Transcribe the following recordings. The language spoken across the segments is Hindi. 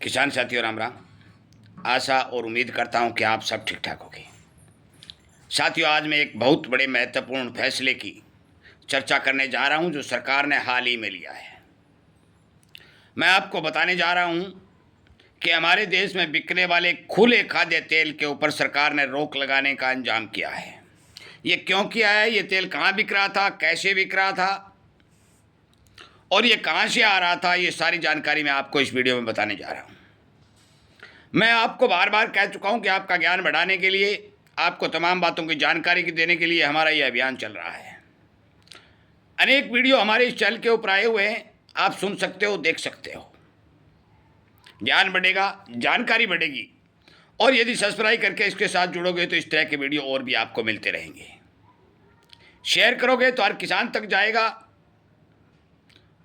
किसान साथियों राम राम। आशा और उम्मीद करता हूं कि आप सब ठीक ठाक होंगे। साथियों, आज मैं एक बहुत बड़े महत्वपूर्ण फैसले की चर्चा करने जा रहा हूं जो सरकार ने हाल ही में लिया है। मैं आपको बताने जा रहा हूं कि हमारे देश में बिकने वाले खुले खाद्य तेल के ऊपर सरकार ने रोक लगाने का इंतजाम किया है। ये क्यों किया है, ये तेल कहाँ बिक रहा था, कैसे बिक रहा था और ये कहाँ से आ रहा था, ये सारी जानकारी मैं आपको इस वीडियो में बताने जा रहा हूँ। मैं आपको बार बार कह चुका हूं कि आपका ज्ञान बढ़ाने के लिए, आपको तमाम बातों की जानकारी देने के लिए हमारा ये अभियान चल रहा है। अनेक वीडियो हमारे इस चैनल के ऊपर आए हुए हैं, आप सुन सकते हो, देख सकते हो। ज्ञान बढ़ेगा, जानकारी बढ़ेगी और यदि सब्सक्राइब करके इसके साथ जुड़ोगे तो इस तरह के वीडियो और भी आपको मिलते रहेंगे। शेयर करोगे तो हर किसान तक जाएगा,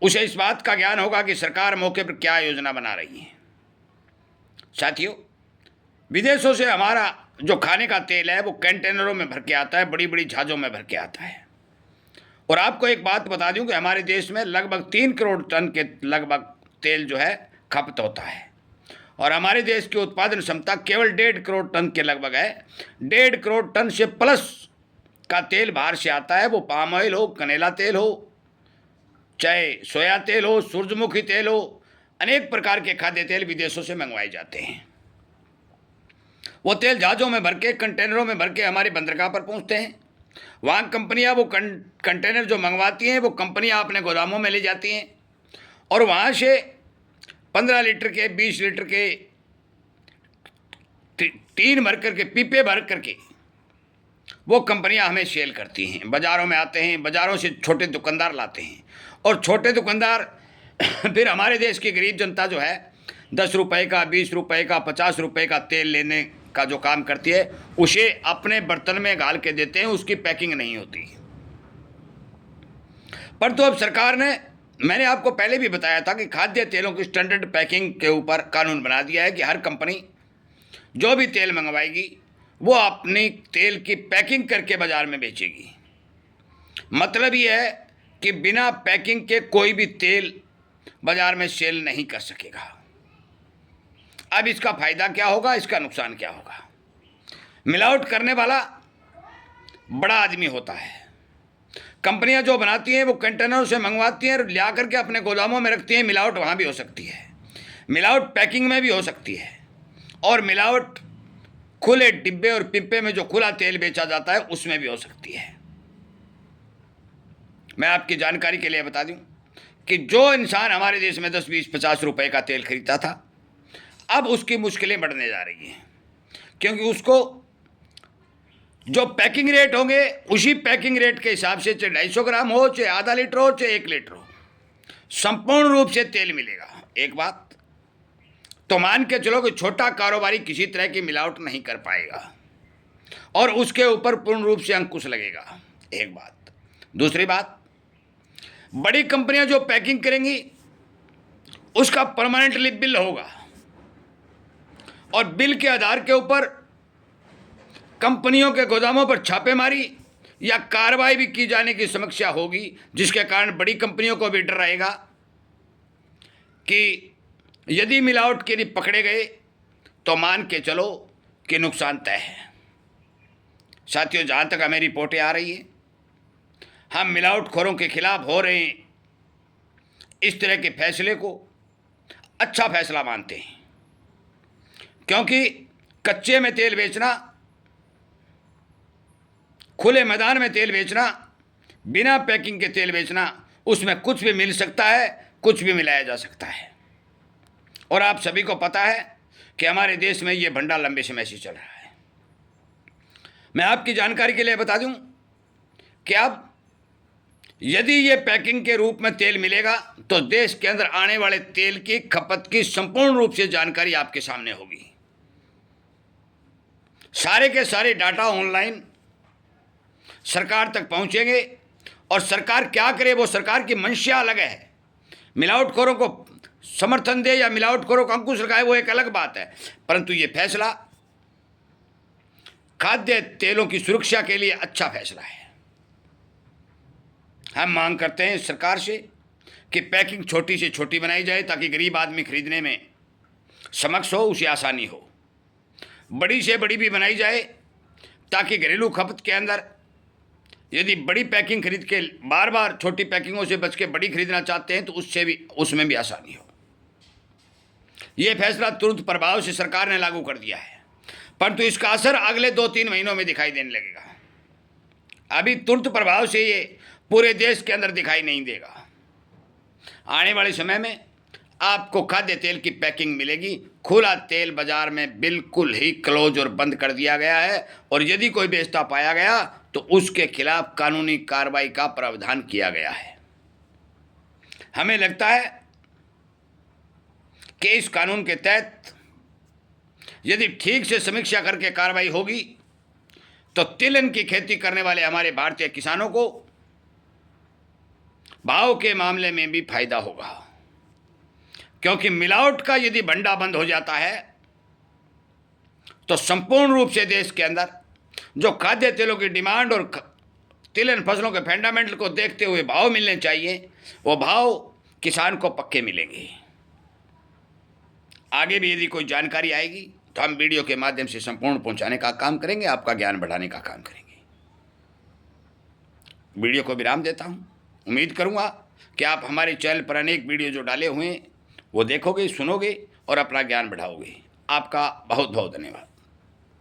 उसे इस बात का ज्ञान होगा कि सरकार मौके पर क्या योजना बना रही है। साथियों, विदेशों से हमारा जो खाने का तेल है वो कंटेनरों में भर के आता है, बड़ी बड़ी जहाज़ों में भर के आता है। और आपको एक बात बता दूं कि हमारे देश में लगभग 3 करोड़ टन के लगभग तेल जो है खपत होता है और हमारे देश की उत्पादन क्षमता केवल 1.5 करोड़ टन के लगभग है। 1.5 करोड़ टन से प्लस का तेल बाहर से आता है, वो पाम ऑयल हो, कनेला तेल हो, चाहे सोया तेल हो, सूरजमुखी तेल हो, अनेक प्रकार के खाद्य तेल विदेशों से मंगवाए जाते हैं। वो तेल जहाज़ों में भर के, कंटेनरों में भर के हमारी बंदरगाह पर पहुंचते हैं। वहाँ कंपनियाँ वो कंटेनर जो मंगवाती हैं वो कंपनियाँ अपने गोदामों में ले जाती हैं और वहाँ से 15 लीटर के, 20 लीटर के टीन भर करके, पीपे भर करके वो कंपनियाँ हमें सेल करती हैं। बाज़ारों में आते हैं, बाज़ारों से छोटे दुकानदार लाते हैं और छोटे दुकानदार फिर हमारे देश की गरीब जनता जो है 10 रुपये का, 20 रुपये का, 50 रुपये का तेल लेने का जो काम करती है, उसे अपने बर्तन में गाल के देते हैं, उसकी पैकिंग नहीं होती। पर तो अब सरकार ने, मैंने आपको पहले भी बताया था कि खाद्य तेलों की स्टैंडर्ड पैकिंग के ऊपर कानून बना दिया है कि हर कंपनी जो भी तेल मंगवाएगी वो अपनी तेल की पैकिंग करके बाज़ार में बेचेगी। मतलब ये है कि बिना पैकिंग के कोई भी तेल बाज़ार में सेल नहीं कर सकेगा। अब इसका फ़ायदा क्या होगा, इसका नुकसान क्या होगा? मिलावट करने वाला बड़ा आदमी होता है। कंपनियां जो बनाती हैं वो कंटेनरों से मंगवाती हैं, ला करके अपने गोदामों में रखती हैं। मिलावट वहाँ भी हो सकती है, मिलावट पैकिंग में भी हो सकती है और मिलावट खुले डिब्बे और पिप्पे में जो खुला तेल बेचा जाता है उसमें भी हो सकती है। मैं आपकी जानकारी के लिए बता दूं कि जो इंसान हमारे देश में 10, 20, 50 रुपये का तेल खरीदता था, अब उसकी मुश्किलें बढ़ने जा रही हैं, क्योंकि उसको जो पैकिंग रेट होंगे उसी पैकिंग रेट के हिसाब से, चाहे 250 ग्राम हो, चाहे आधा लीटर हो, चाहे 1 लीटर हो, संपूर्ण रूप से तेल मिलेगा। एक बात तो मान के चलो कि छोटा कारोबारी किसी तरह की मिलावट नहीं कर पाएगा और उसके ऊपर पूर्ण रूप से अंकुश लगेगा। एक बात। दूसरी बात, बड़ी कंपनियां जो पैकिंग करेंगी उसका परमानेंटली बिल होगा और बिल के आधार के ऊपर कंपनियों के गोदामों पर छापेमारी या कार्रवाई भी की जाने की समस्या होगी, जिसके कारण बड़ी कंपनियों को भी डर रहेगा कि यदि मिलावट के लिए पकड़े गए तो मान के चलो कि नुकसान तय है। साथियों, जहाँ तक हमें रिपोर्टें आ रही हैं, हम मिलावटखोरों के खिलाफ हो रहे हैं इस तरह के फैसले को अच्छा फैसला मानते हैं, क्योंकि कच्चे में तेल बेचना, खुले मैदान में तेल बेचना, बिना पैकिंग के तेल बेचना, उसमें कुछ भी मिल सकता है, कुछ भी मिलाया जा सकता है। और आप सभी को पता है कि हमारे देश में ये भंडार लंबे समय से चल रहा है। मैं आपकी जानकारी के लिए बता दूं कि अब यदि ये पैकिंग के रूप में तेल मिलेगा तो देश के अंदर आने वाले तेल की खपत की संपूर्ण रूप से जानकारी आपके सामने होगी। सारे के सारे डाटा ऑनलाइन सरकार तक पहुंचेंगे और सरकार क्या करे, वो सरकार की मंशा अलग है। मिलावटखोरों को समर्थन दे या मिलावटखोरों को अंकुश लगाए वो एक अलग बात है, परंतु ये फैसला खाद्य तेलों की सुरक्षा के लिए अच्छा फैसला है। हम मांग करते हैं सरकार से कि पैकिंग छोटी से छोटी बनाई जाए ताकि गरीब आदमी खरीदने में समक्ष हो, उसे आसानी हो। बड़ी से बड़ी भी बनाई जाए ताकि घरेलू खपत के अंदर यदि बड़ी पैकिंग खरीद के बार बार छोटी पैकिंगों से बच के बड़ी खरीदना चाहते हैं तो उसमें भी आसानी हो। यह फैसला तुरंत प्रभाव से सरकार ने लागू कर दिया है, परंतु इसका असर अगले 2-3 महीनों में दिखाई देने लगेगा। अभी तुरंत प्रभाव से ये पूरे देश के अंदर दिखाई नहीं देगा। आने वाले समय में आपको खाद्य तेल की पैकिंग मिलेगी। खुला तेल बाजार में बिल्कुल ही क्लोज और बंद कर दिया गया है, और यदि कोई बेचता पाया गया तो उसके खिलाफ कानूनी कार्रवाई का प्रावधान किया गया है। हमें लगता है कि इस कानून के तहत यदि ठीक से समीक्षा करके कार्रवाई होगी तो तिलहन की खेती करने वाले हमारे भारतीय किसानों को भाव के मामले में भी फायदा होगा, क्योंकि मिलावट का यदि भंडा बंद हो जाता है तो संपूर्ण रूप से देश के अंदर जो खाद्य तेलों की डिमांड और तिलहन फसलों के फंडामेंटल को देखते हुए भाव मिलने चाहिए, वो भाव किसान को पक्के मिलेंगे। आगे भी यदि कोई जानकारी आएगी तो हम वीडियो के माध्यम से संपूर्ण पहुंचाने का काम करेंगे, आपका ज्ञान बढ़ाने का काम करेंगे। वीडियो को विराम देता हूं। उम्मीद करूंगा कि आप हमारे चैनल पर अनेक वीडियो जो डाले हुए हैं वो देखोगे, सुनोगे और अपना ज्ञान बढ़ाओगे। आपका बहुत बहुत धन्यवाद।